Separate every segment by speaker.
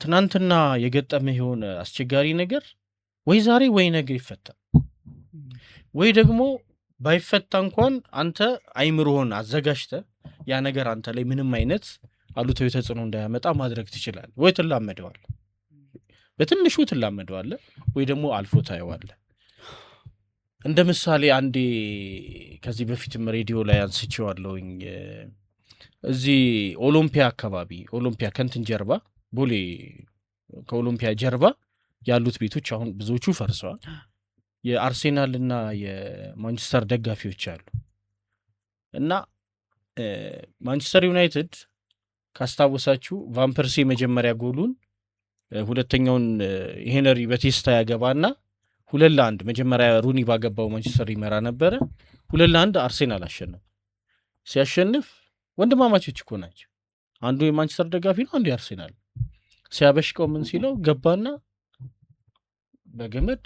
Speaker 1: ትናንትና የገጠመህ የሆነ አስቸጋሪ ነገር ወይ ዛሬ ወይ ነገ ይፈታል፣ ወይ ደግሞ ባይፈታ እንኳን አንተ አይምሮህን አዘጋጅተህ ያ ነገር አንተ ላይ ምንም አይነት አሉታዊ ተጽዕኖ እንዳያመጣ ማድረግ ትችላለህ። ወይ ትላመደዋለህ፣ በትንሹ ትላመደዋለህ፣ ወይ ደግሞ አልፎ ታየዋለህ። እንደ ምሳሌ አንዴ ከዚህ በፊትም ሬዲዮ ላይ አንስቼዋለሁኝ። እዚህ ኦሎምፒያ አካባቢ ኦሎምፒያ ከንትን ጀርባ ቦሌ ከኦሎምፒያ ጀርባ ያሉት ቤቶች አሁን ብዙዎቹ ፈርሰዋል። የአርሴናል እና የማንቸስተር ደጋፊዎች አሉ እና ማንቸስተር ዩናይትድ ካስታወሳችሁ ቫምፐርሲ መጀመሪያ ጎሉን ሁለተኛውን ሄነሪ በቴስታ ያገባና 2-1 መጀመሪያ ሩኒ ባገባው ማንቸስተር ይመራ ነበረ። 2-1 አርሴናል አሸነፈ። ሲያሸንፍ ወንድማማቾች እኮ ናቸው። አንዱ የማንቸስተር ደጋፊ ነው፣ አንዱ የአርሴናል። ሲያበሽቀው ምን ሲለው ገባና በገመድ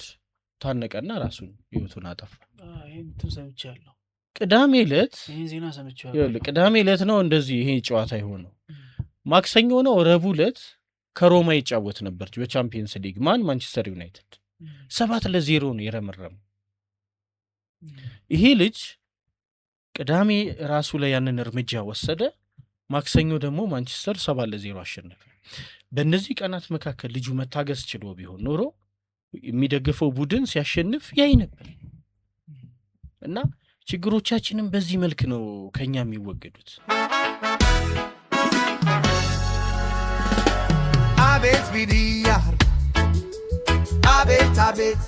Speaker 1: ታነቀና ራሱን ህይወቱን አጠፋ። ቅዳሜ ዕለት ነው እንደዚህ ይሄ ጨዋታ የሆነው። ማክሰኞ ነው ረቡዕ ዕለት ከሮማ ይጫወት ነበር በቻምፒየንስ ሊግ። ማን? ማንቸስተር ዩናይትድ 7-0 ነው የረመረመው። ይሄ ልጅ ቅዳሜ ራሱ ላይ ያንን እርምጃ ወሰደ። ማክሰኞ ደግሞ ማንቸስተር 7-0 አሸነፈ። በእነዚህ ቀናት መካከል ልጁ መታገስ ችሎ ቢሆን ኖሮ የሚደግፈው ቡድን ሲያሸንፍ ያይ ነበር። እና ችግሮቻችንም በዚህ መልክ ነው ከኛ የሚወገዱት።
Speaker 2: አቤት ቢዲያ አቤት አቤት